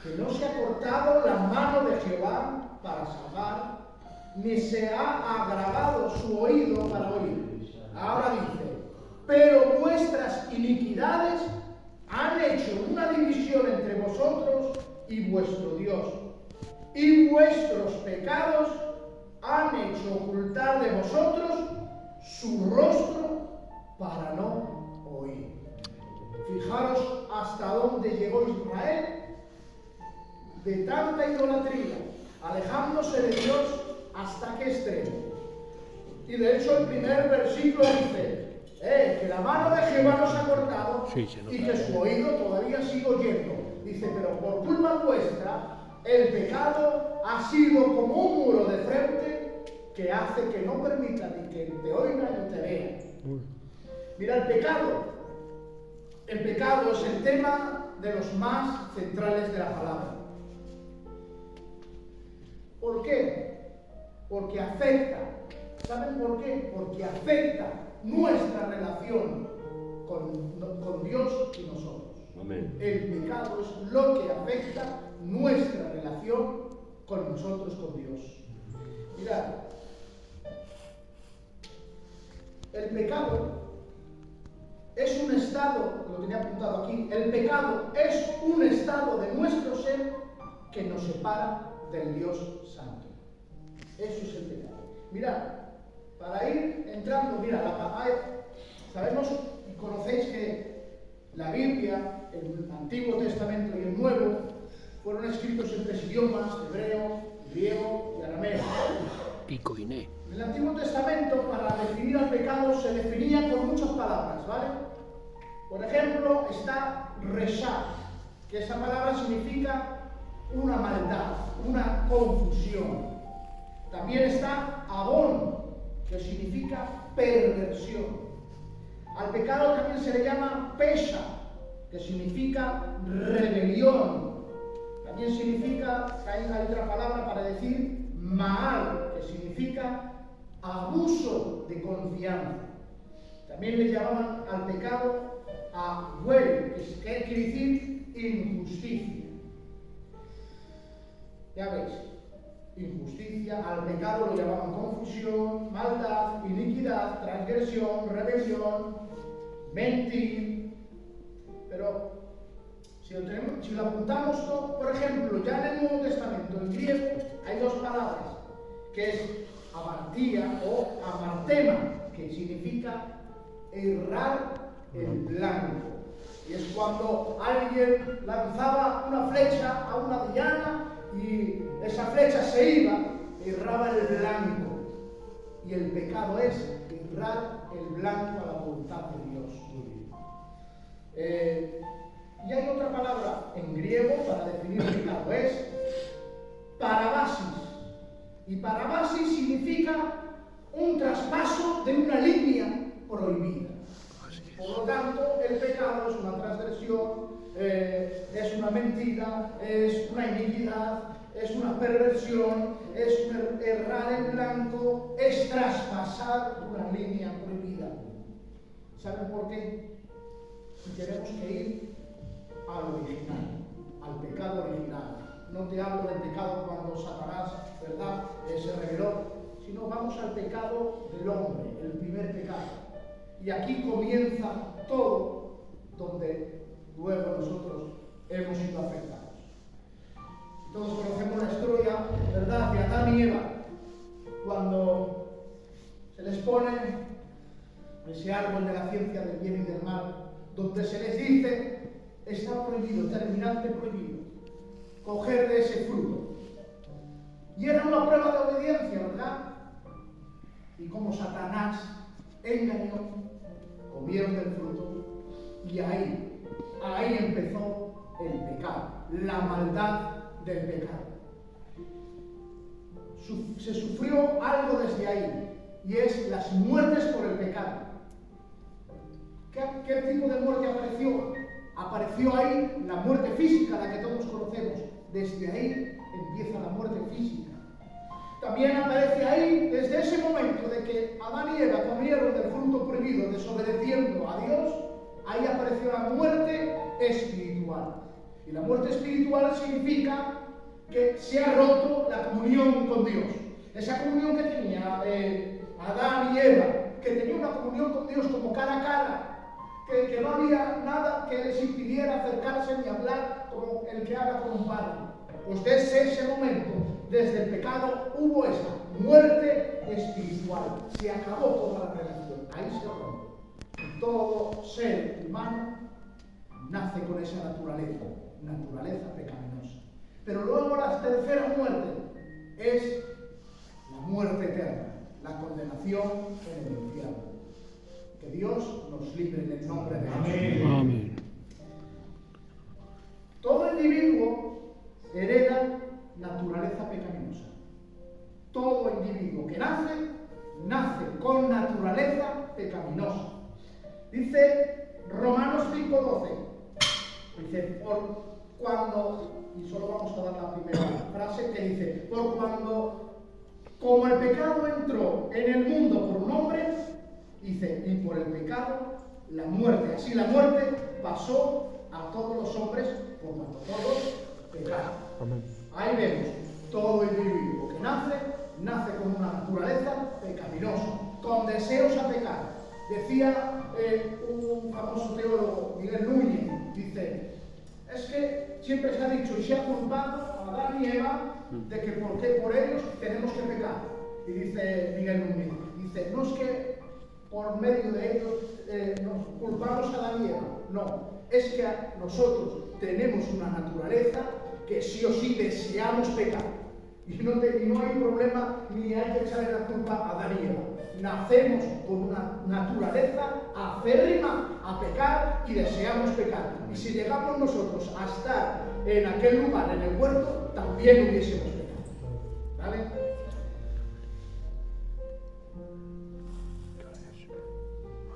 que no se ha cortado la mano de Jehová para salvar, ni se ha agravado su oído para oír. Ahora dice, pero vuestras iniquidades han hecho una división entre vosotros y vuestro Dios, y vuestros pecados han hecho ocultar de vosotros su rostro para no oír. Fijaros hasta dónde llegó Israel de tanta idolatría, alejándose de Dios hasta qué extremo. Y de hecho el primer versículo dice que la mano de Jehová nos ha cortado y que su oído todavía sigue oyendo. Dice, pero por culpa vuestra el pecado ha sido como un muro de frente que hace que no permita ni que te oiga ni te vea. Mira, el pecado es el tema de los más centrales de la palabra. ¿Por qué? Porque afecta. ¿Saben por qué? Porque afecta nuestra relación con Dios y nosotros. Amén. El pecado es lo que afecta nuestra relación con nosotros, con Dios. Mirad, el pecado es un estado, lo tenía apuntado aquí, el pecado es un estado de nuestro ser que nos separa del Dios Santo. Eso es el pecado. Mirad, para ir entrando, sabemos y conocéis que la Biblia, el Antiguo Testamento y el Nuevo, fueron escritos en 3 idiomas, hebreo, griego y arameo. Y coiné. En el Antiguo Testamento, para definir al pecado, se definía con muchas palabras, ¿vale? Por ejemplo, está resha, que esa palabra significa una maldad, una confusión. También está abón, que significa perversión. Al pecado también se le llama pesha, que significa rebelión. También significa, hay otra palabra para decir maal, que significa abuso de confianza. También le llamaban al pecado agüel, que quiere decir injusticia. Ya veis, injusticia, al pecado lo llamaban confusión, maldad, iniquidad, transgresión, rebelión, mentir. Pero si lo apuntamos todo, por ejemplo, ya en el Nuevo Testamento, en griego, hay 2 palabras, que es amartía o amartema, que significa errar en blanco. Y es cuando alguien lanzaba una flecha a una diana y esa flecha se iba, erraba el blanco. Y el pecado es errar el blanco a la voluntad de Dios. Y hay otra palabra en griego para definir el pecado, es parabasis. Y parabasis significa un traspaso de una línea prohibida. Por lo tanto, el pecado es una transgresión, es una mentira, es una iniquidad, es una perversión, es errar en blanco, es traspasar una línea prohibida. ¿Saben por qué? Y tenemos que ir al original, al pecado original. No te hablo del pecado cuando Satanás, ¿verdad?, se rebeló, sino vamos al pecado del hombre, el primer pecado. Y aquí comienza todo donde luego nosotros hemos sido afectados. Todos conocemos la historia, ¿verdad?, de Adán y Eva, cuando se les pone ese árbol de la ciencia del bien y del mal, donde se les dice, está prohibido, terminante prohibido, coger de ese fruto. Y era una prueba de obediencia, ¿verdad? Y como Satanás engañó, comieron del fruto, y ahí empezó el pecado, la maldad del pecado. Se sufrió algo desde ahí, y es las muertes por el pecado. ¿Qué tipo de muerte apareció? Apareció ahí la muerte física, la que todos conocemos. Desde ahí empieza la muerte física. También aparece ahí, desde ese momento de que Adán y Eva comieron del fruto prohibido, desobedeciendo a Dios, ahí apareció la muerte espiritual. Y la muerte espiritual significa que se ha roto la comunión con Dios. Esa comunión que tenía Adán y Eva, que tenía una comunión con Dios como cara a cara, que no había nada que les impidiera acercarse ni hablar como el que habla con un padre. Pues desde ese momento, desde el pecado, hubo esa muerte espiritual. Se acabó toda la relación. Ahí se rompe. Todo ser humano nace con esa naturaleza pecaminosa. Pero luego la tercera muerte es la muerte eterna, la condenación en el infierno. Que Dios nos libre en el nombre de Jesús. Amén. Todo individuo hereda naturaleza pecaminosa. Todo individuo que nace con naturaleza pecaminosa. Dice Romanos 5:12. Dice, y solo vamos a dar la primera frase que dice, como el pecado entró en el mundo por un hombre, dice, y por el pecado la muerte. Así la muerte pasó a todos los hombres por cuanto todos pecaron. Amén. Ahí vemos, todo individuo que nace con una naturaleza pecaminosa, con deseos a pecar. Decía un famoso teólogo, Miguel Núñez, dice, es que siempre se ha dicho y se ha culpado a Adán y Eva de que por ellos tenemos que pecar. Y dice Miguel Núñez, dice, no es que por medio de ellos nos culpamos a Adán y Eva, no, es que nosotros tenemos una naturaleza que sí o sí deseamos pecar. Y no hay problema ni hay que echarle la culpa a Adán y Eva. Nacemos con una naturaleza aférrima a pecar y deseamos pecar. Y si llegamos nosotros a estar en aquel lugar, en el huerto, también hubiésemos pecado. ¿Vale?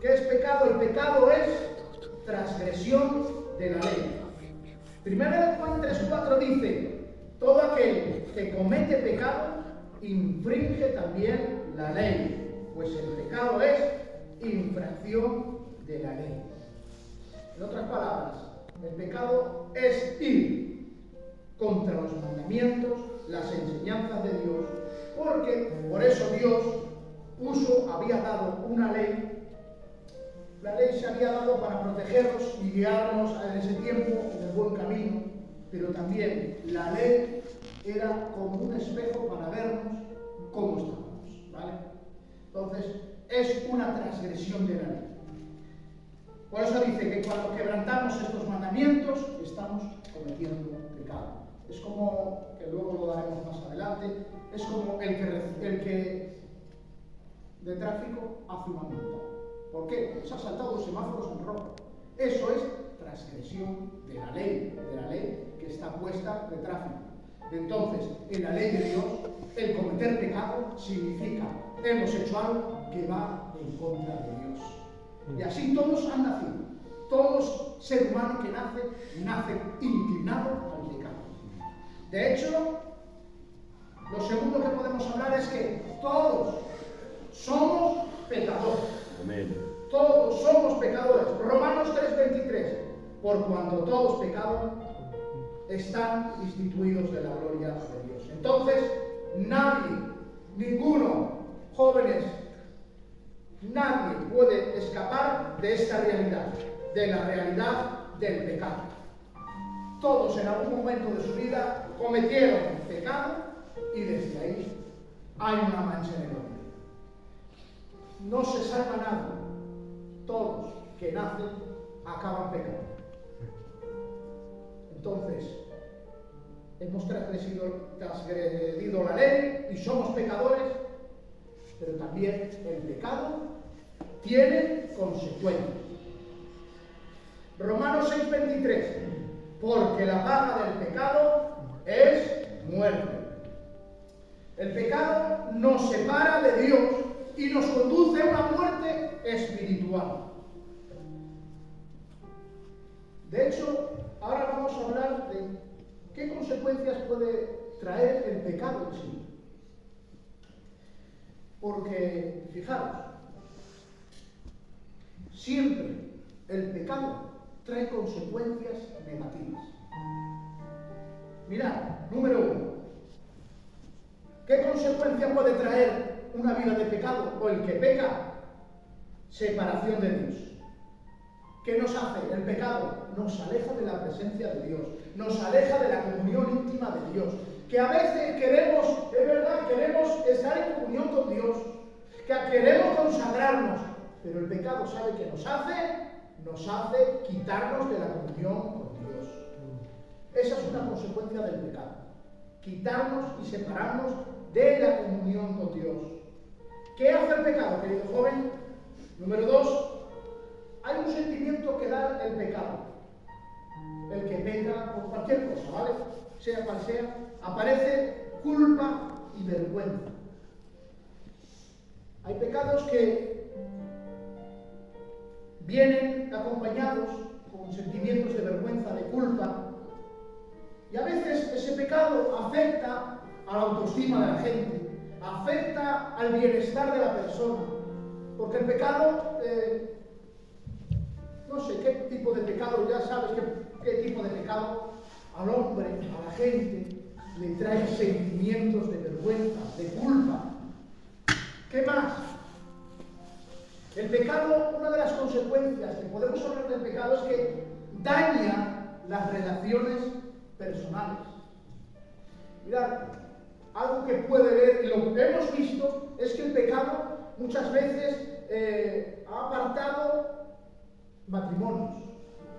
¿Qué es pecado? El pecado es transgresión de la ley. Primera de Juan 3:4 dice, todo aquel que comete pecado infringe también la ley, pues el pecado es infracción de la ley. En otras palabras, el pecado es ir contra los mandamientos, las enseñanzas de Dios, porque por eso Dios había dado una ley. La ley se había dado para protegernos y guiarnos en ese tiempo en el buen camino, pero también la ley era como un espejo para vernos cómo estábamos, ¿vale? Entonces, es una transgresión de la ley. Por eso dice que cuando quebrantamos estos mandamientos, estamos cometiendo pecado. Es como, que luego lo daremos más adelante, es como el que de tráfico hace una multa. ¿Por qué? Se ha saltado los semáforos en rojo. Eso es transgresión de la ley que está puesta de tráfico. Entonces, en la ley de Dios, el cometer pecado significa hemos hecho algo que va en contra de Dios. Y así todos han nacido. Todo ser humano que nace inclinado al pecado. De hecho, lo segundo que podemos hablar es que todos somos pecadores. Amén. Todos somos pecadores. Romanos 3:23. Por cuanto todos pecaron, están instituidos de la gloria de Dios. Entonces, ninguno, jóvenes, nadie puede escapar de esta realidad, de la realidad del pecado. Todos en algún momento de su vida cometieron pecado y desde ahí hay una mancha en el hombre. No se salva nadie. Todos que nacen acaban pecando. Entonces, hemos transgredido la ley y somos pecadores, pero también el pecado tiene consecuencias. Romanos 6:23. Porque la paga del pecado es muerte. El pecado nos separa de Dios y nos conduce a una muerte espiritual. De hecho, ahora vamos a hablar de qué consecuencias puede traer el pecado en sí. Porque, fijaros, siempre el pecado trae consecuencias negativas. Mirad, número 1. ¿Qué consecuencia puede traer una vida de pecado o el que peca? Separación de Dios. ¿Qué nos hace el pecado? Nos aleja de la presencia de Dios, nos aleja de la comunión íntima de Dios. Que a veces queremos, es verdad, queremos estar en comunión con Dios, que queremos consagrarnos, pero el pecado, ¿sabe qué nos hace? Nos hace quitarnos de la comunión con Dios. Esa es una consecuencia del pecado. Quitarnos y separarnos de la comunión con Dios. ¿Qué hace el pecado, querido joven? Número 2. Hay un sentimiento que da el pecado. El que peca por cualquier cosa, ¿vale? Sea cual sea, aparece culpa y vergüenza. Hay pecados que vienen acompañados con sentimientos de vergüenza, de culpa, y a veces ese pecado afecta a la autoestima de la gente, afecta al bienestar de la persona, porque el pecado, no sé qué tipo de pecado, ya sabes qué tipo de pecado al hombre, a la gente, le trae sentimientos de vergüenza, de culpa. ¿Qué más? El pecado, una de las consecuencias que podemos hablar del pecado es que daña las relaciones personales. Mirad, algo que puede ver, y lo que hemos visto, es que el pecado muchas veces ha apartado matrimonios.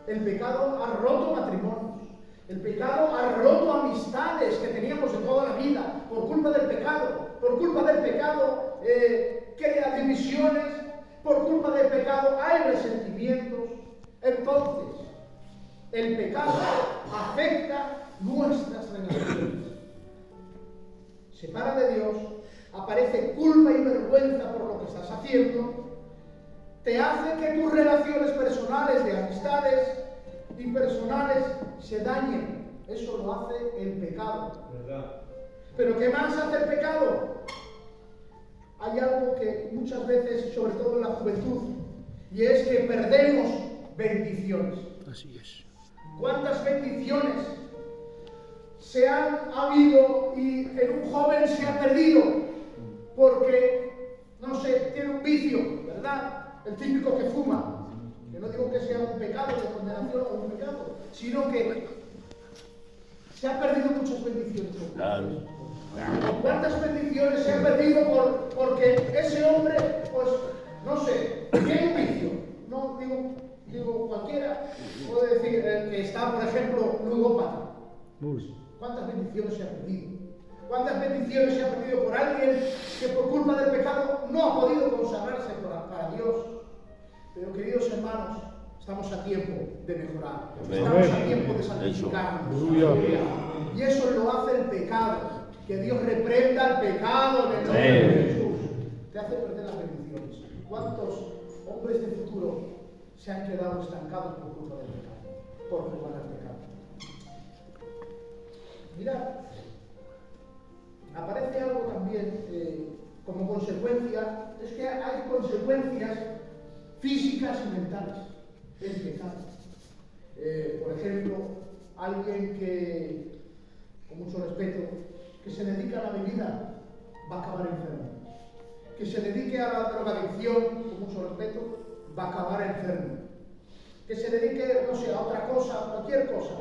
El pecado ha roto matrimonios. El pecado ha roto amistades que teníamos de toda la vida por culpa del pecado. Por culpa del pecado crea divisiones. Por culpa del pecado hay resentimientos. Entonces, el pecado afecta nuestras relaciones. Separa de Dios, aparece culpa y vergüenza por lo que estás haciendo, te hace que tus relaciones personales, de amistades y personales, se dañen. Eso lo hace el pecado. ¿Verdad? ¿Pero qué más hace el pecado? Hay algo que muchas veces, sobre todo en la juventud, y es que perdemos bendiciones. Así es. ¿Cuántas bendiciones se han habido y en un joven se ha perdido porque, no sé, tiene un vicio, ¿verdad? El típico que fuma. Que no digo que sea un pecado de condenación o un pecado, sino que se han perdido muchas bendiciones. ¿Cuántas bendiciones se han perdido porque ese hombre, pues, no sé, tiene un vicio? No digo cualquiera, puede decir el que está, por ejemplo, ludópata. ¿Cuántas bendiciones se han perdido? ¿Cuántas bendiciones se han perdido por alguien que por culpa del pecado no ha podido consagrarse para Dios? Pero, queridos hermanos, estamos a tiempo de mejorar. Estamos a tiempo de santificarnos. Y eso lo hace el pecado. Que Dios reprenda el pecado en el nombre de Jesús. Te hace perder las bendiciones. ¿Cuántos hombres de futuro se han quedado estancados por culpa del pecado? Por culpa del pecado. Mirad, aparece algo también como consecuencia, es que hay consecuencias físicas y mentales del pecado. Por ejemplo, alguien que, con mucho respeto, que se dedica a la bebida va a acabar enfermo. Que se dedique a la drogadicción, con mucho respeto, va a acabar enfermo. Que se dedique, no sé, a otra cosa, cualquier cosa,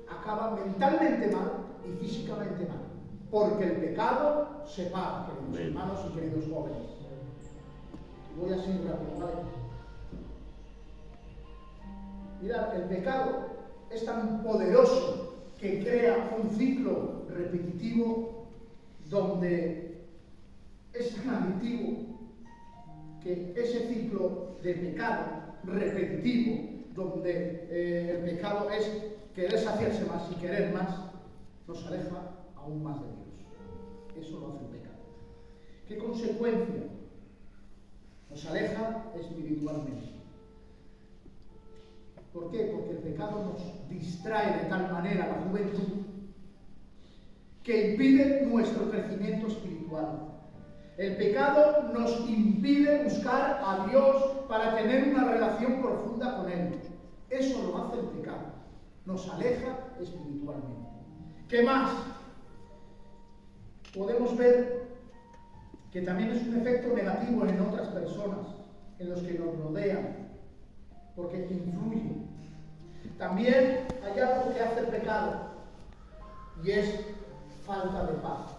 acaba mentalmente mal y físicamente mal. Porque el pecado separa, queridos hermanos y queridos jóvenes. Voy a seguir rápido, ¿vale? Mirad, el pecado es tan poderoso que crea un ciclo repetitivo donde es tan adictivo que ese ciclo de pecado repetitivo, donde el pecado es querer saciarse más y querer más, nos aleja aún más de Dios. Eso lo hace el pecado. ¿Qué consecuencia? Nos aleja espiritualmente. ¿Por qué? Porque el pecado nos distrae de tal manera la juventud que impide nuestro crecimiento espiritual. El pecado nos impide buscar a Dios para tener una relación profunda con Él. Eso lo hace el pecado. nos aleja espiritualmente. ¿Qué más? Podemos ver que también es un efecto negativo en otras personas, en los que nos rodean, porque influye. También hay algo que hace el pecado, y es falta de paz.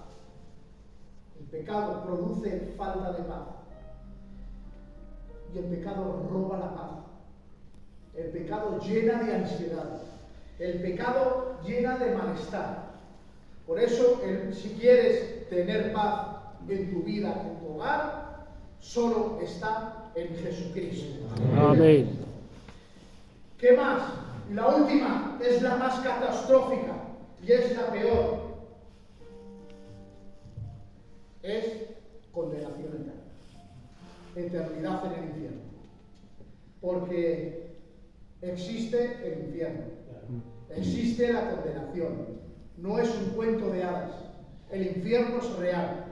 El pecado produce falta de paz. Y el pecado roba la paz. El pecado llena de ansiedad. El pecado llena de malestar. Por eso, si quieres tener paz en tu vida, en tu hogar, solo está en Jesucristo. Amén. ¿Qué más? Y la última es la más catastrófica y es la peor. Es condenación eterna. Eternidad en el infierno. Porque existe el infierno. Existe la condenación. No es un cuento de hadas. El infierno es real.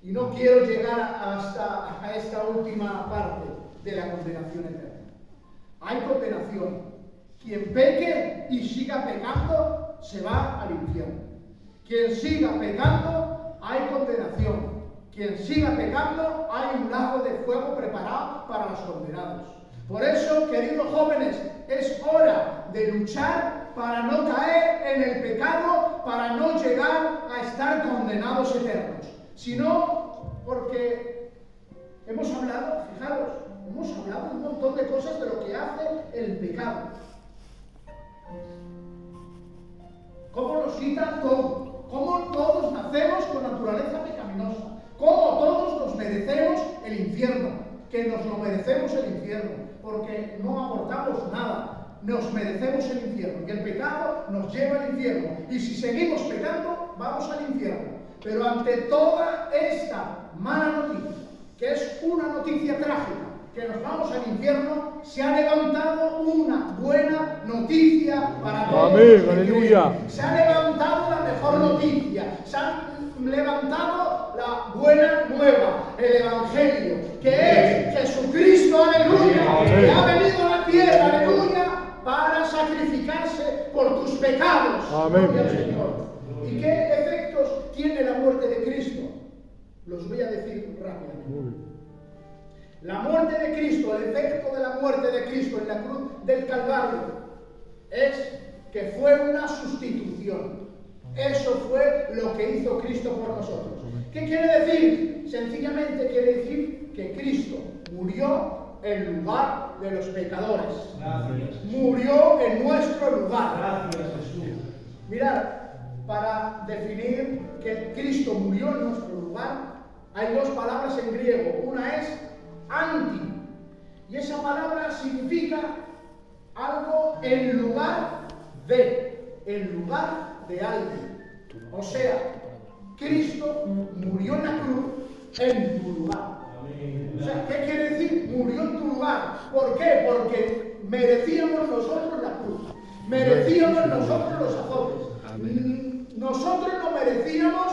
Y no quiero llegar hasta a esta última parte de la condenación eterna. Hay condenación. Quien peque y siga pecando, se va al infierno. Quien siga pecando, hay condenación. Quien siga pecando, hay un lago de fuego preparado para los condenados. Por eso, queridos jóvenes, es hora de luchar para no caer en el pecado, para no llegar a estar condenados eternos. Sino porque hemos hablado, fijaros, hemos hablado un montón de cosas de lo que hace el pecado. ¿Cómo nos quita todo? ¿Cómo todos nacemos con naturaleza pecaminosa? ¿Cómo todos nos merecemos el infierno? Que nos lo merecemos el infierno, porque no aportamos nada. Nos merecemos el infierno y el pecado nos lleva al infierno. Y si seguimos pecando, vamos al infierno. Pero ante toda esta mala noticia, que es una noticia trágica, que nos vamos al infierno, se ha levantado una buena noticia para todos. Amén, aleluya. Se ha levantado la mejor noticia, se ha levantado la buena nueva, el Evangelio, que es Jesucristo, aleluya, Amén. que ha venido a la tierra, aleluya, para sacrificarse por tus pecados. Amén. Gloria al Señor. ¿Y qué efectos tiene la muerte de Cristo? Los voy a decir rápidamente. La muerte de Cristo, el efecto de la muerte de Cristo en la cruz del Calvario, es que fue una sustitución. Eso fue lo que hizo Cristo por nosotros. ¿Qué quiere decir? Sencillamente quiere decir que Cristo murió en lugar de los pecadores. Gracias. Murió en nuestro lugar. Gracias, Jesús. Mirad, para definir que Cristo murió en nuestro lugar, hay dos palabras en griego. Una es anti, y esa palabra significa algo en lugar de alguien. O sea, Cristo murió en la cruz en tu lugar. O sea, ¿qué quiere decir? Murió en tu lugar. ¿Por qué? Porque merecíamos nosotros la cruz. Merecíamos nosotros los azotes. Nosotros no merecíamos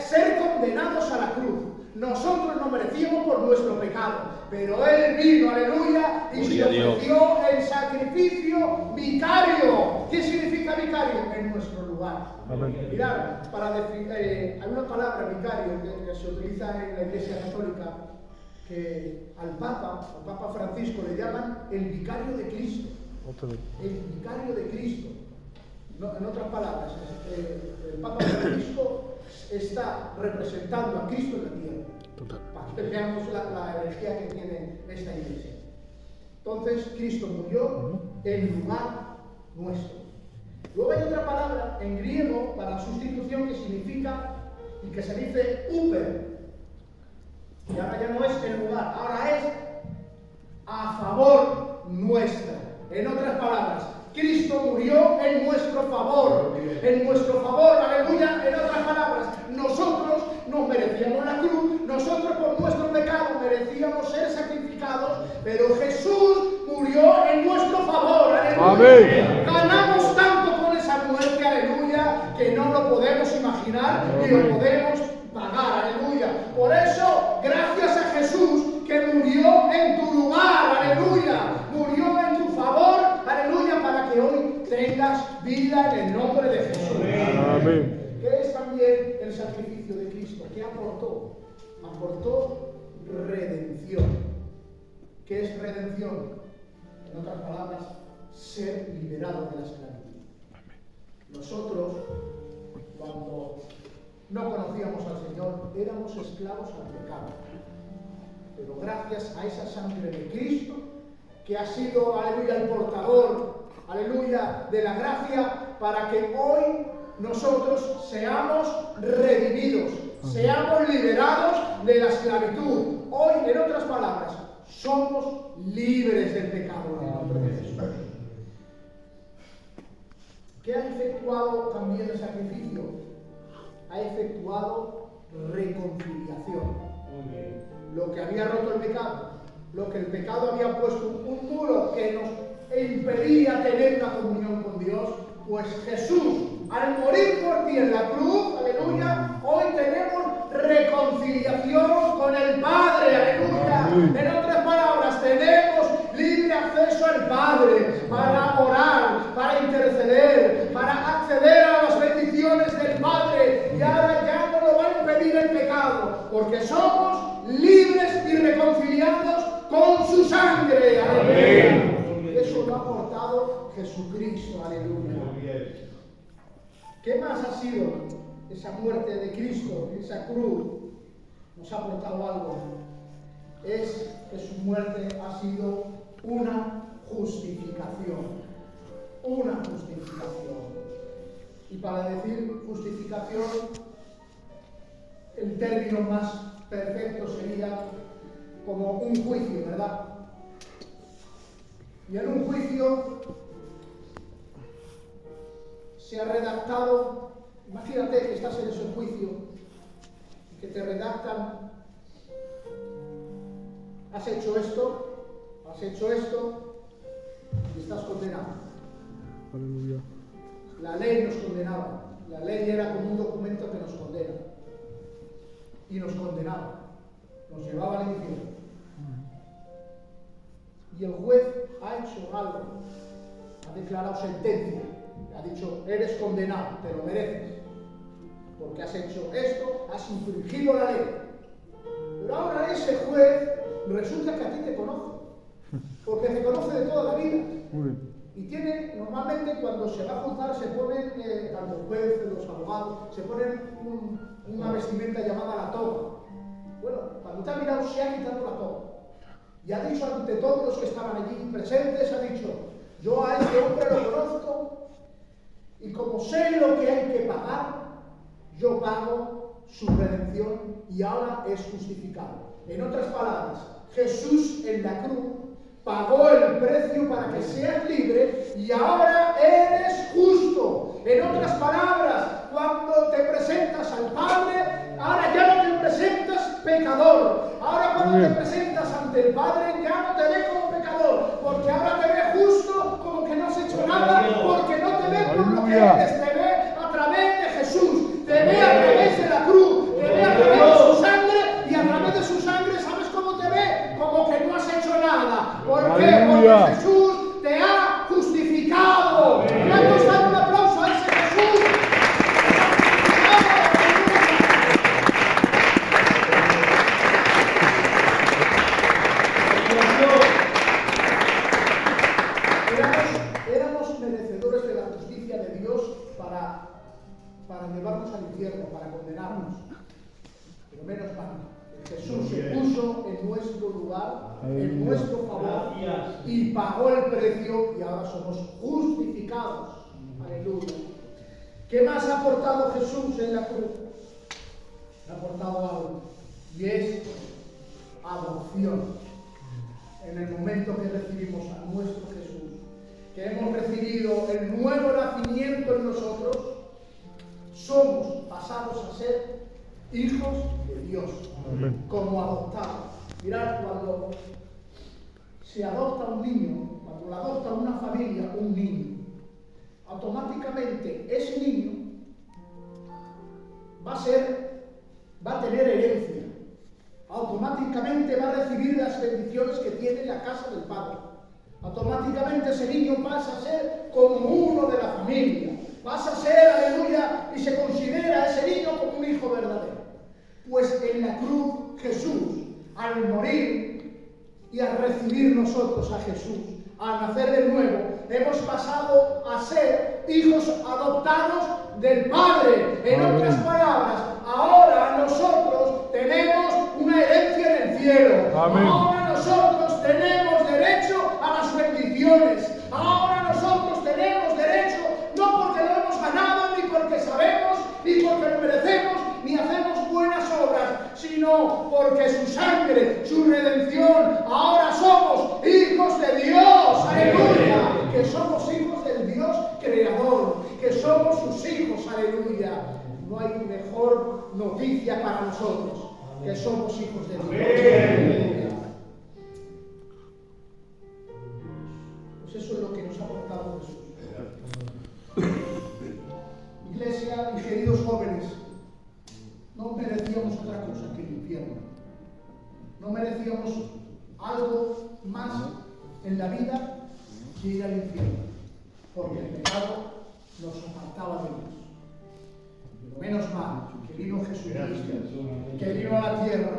ser condenados a la cruz. Nosotros no merecíamos por nuestro pecado. Pero Él vino, aleluya, y se ofreció el sacrificio vicario. ¿Qué significa vicario? En nuestro lugar. Amén. Mirad, para definir, hay una palabra vicario que se utiliza en la Iglesia Católica, que al Papa Francisco le llaman el vicario de Cristo. El vicario de Cristo. No, en otras palabras, el Papa Francisco está representando a Cristo en la tierra. Para que veamos la energía que tiene esta iglesia. Entonces, Cristo murió en lugar nuestro. Luego hay otra palabra en griego para sustitución que significa y que se dice uper. Y ahora ya no es el lugar, ahora es a favor nuestra. En otras palabras, Cristo murió en nuestro favor. En nuestro favor, aleluya. En otras palabras, nosotros no merecíamos la cruz, nosotros por nuestro pecado merecíamos ser sacrificados, pero Jesús murió en nuestro favor, aleluya. Amén. Ganamos tanto con esa muerte, aleluya, que no lo podemos imaginar ni lo podemos pagar, aleluya. Por eso, gracias a Jesús que murió en tu lugar, aleluya, murió en tu favor, aleluya, para que hoy tengas Amén. ¿Qué es también el sacrificio de Cristo? ¿Qué aportó? Aportó redención. ¿Qué es redención? En otras palabras, ser liberado de la esclavitud. Nosotros, cuando no conocíamos al Señor, éramos esclavos al pecado. Pero gracias a esa sangre de Cristo, que ha sido, aleluya, el portador, aleluya, de la gracia, para que hoy nosotros seamos redimidos, seamos liberados de la esclavitud. Hoy, en otras palabras, somos libres del pecado en el nombre de Jesús. ¿Qué ha efectuado también el sacrificio? Ha efectuado reconciliación. Lo que había roto el pecado, lo que el pecado había puesto un muro que nos impedía tener una comunión con Dios, pues Jesús, al morir por ti en la cruz, aleluya, hoy tenemos reconciliación con el Padre, aleluya. En otras palabras, tenemos libre acceso al Padre para orar, para interceder, para acceder a las bendiciones del Padre, y ahora ya no lo va a impedir el pecado, porque somos libres y reconciliados con su sangre, aleluya. Eso lo ha aportado Jesucristo, aleluya. ¿Qué más ha sido esa muerte de Cristo, esa cruz? Nos ha aportado algo. Es que su muerte ha sido una justificación. Una justificación. Y para decir justificación, el término más perfecto sería como un juicio, ¿verdad? Y en un juicio se ha redactado, imagínate que estás en ese juicio y que te redactan: has hecho esto y estás condenado. Aleluya. La ley nos condenaba, la ley era como un documento que nos condena y nos condenaba, nos llevaba al infierno. Y el juez ha hecho algo, ha declarado sentencia, ha dicho: eres condenado, te lo mereces, porque has hecho esto, has infringido la ley. Pero ahora ese juez resulta que a ti te conoce, porque te conoce de toda la vida. Y tiene, normalmente cuando se va a juzgar, se ponen, tanto el juez, los abogados, se ponen una vestimenta llamada la toga. Bueno, cuando te ha mirado, se ha quitado la toga. Y ha dicho ante todos los que estaban allí presentes, ha dicho: yo a este hombre lo conozco, y como sé lo que hay que pagar, yo pago su redención y ahora es justificado. En otras palabras, Jesús en la cruz pagó el precio para que seas libre y ahora eres justo. En otras palabras, cuando te presentas al Padre, ahora ya no te presentas pecador. Ahora cuando te presentas ante el Padre, ya no te ve como pecador, porque ahora te ve justo, como que no has hecho nada, porque no te ve por lo que eres, te ve a través de Jesús, te ve a través de la cruz, te ve a través de su sangre, y a través de su sangre, ¿sabes cómo te ve? Como que no has hecho nada. ¿Por qué? Porque Jesús te ha justificado. ¿Cuántos dan un aplauso a ese Jesús? Éramos merecedores de la justicia de Dios para llevarnos al infierno, para condenarnos. Pero menos mal, Jesús se puso en nuestro lugar, en nuestro favor, y pagó el precio, y ahora somos justificados. Aleluya. ¿Qué más ha aportado Jesús en la cruz? Ha aportado algo, y es adopción. En el momento que recibimos a nuestro Jesús, que hemos recibido el nuevo nacimiento en nosotros, somos pasados a ser hijos de Dios, como adoptados. Mirad, cuando se adopta un niño, cuando lo adopta una familia, un niño, automáticamente ese niño va a tener herencia, automáticamente va a recibir las bendiciones que tiene la casa del Padre. Automáticamente ese niño pasa a ser como uno de la familia, pasa a ser, aleluya, y y se considera a ese niño como un hijo verdadero. Pues en la cruz Jesús, al morir y al recibir nosotros a Jesús, al nacer de nuevo, hemos pasado a ser hijos adoptados del Padre. En otras palabras, ahora nosotros tenemos una herencia en el cielo. Amén. Ahora nosotros tenemos derecho a las bendiciones. Ahora nosotros tenemos derecho, no porque lo hemos ganado, ni porque sabemos, ni porque lo merecemos, ni hacemos buenas obras, sino porque su sangre, su redención, ahora somos hijos de Dios. ¡Aleluya! Que somos hijos del Dios creador, que somos sus hijos. ¡Aleluya! No hay mejor noticia para nosotros, que somos hijos de Dios. ¡Aleluya! Pues eso es lo que nos ha aportado Jesús. Iglesia y queridos jóvenes, no merecíamos otra cosa que el infierno. No merecíamos algo más en la vida que ir al infierno, porque el pecado nos apartaba de Dios. Pero menos mal que vino Jesucristo, que vino a la tierra,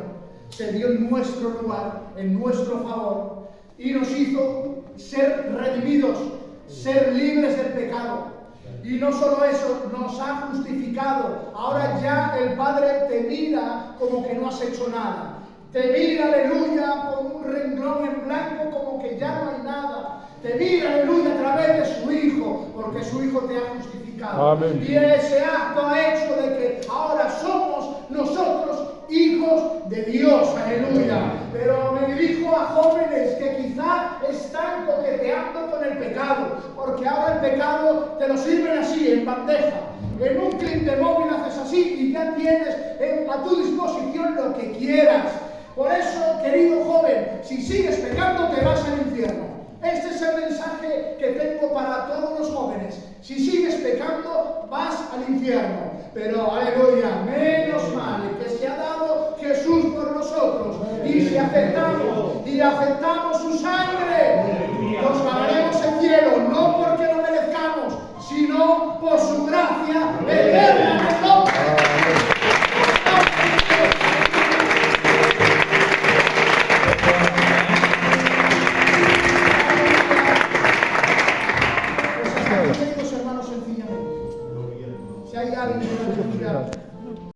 se dio en nuestro lugar, en nuestro favor, y nos hizo ser redimidos, ser libres del pecado. Y no solo eso, nos ha justificado. Ahora ya el Padre te mira como que no has hecho nada. Te mira, aleluya, con un renglón en blanco como que ya no hay nada. Te mira, aleluya, a través de su Hijo, porque su Hijo te ha justificado. Amén. Y ese acto ha hecho de que ahora somos nosotros hijos de Dios, aleluya. Pero me dirijo a jóvenes que quizá están coqueteando con el pecado, porque ahora el pecado te lo sirven así, en bandeja. En un clip de móvil haces así y ya tienes a tu disposición lo que quieras. Por eso, querido joven, si sigues pecando te vas al infierno. Este es el mensaje que tengo para todos los jóvenes. Si sigues pecando, vas al infierno. Pero, aleluya, menos mal que se ha dado Jesús por nosotros. Y si aceptamos su sangre,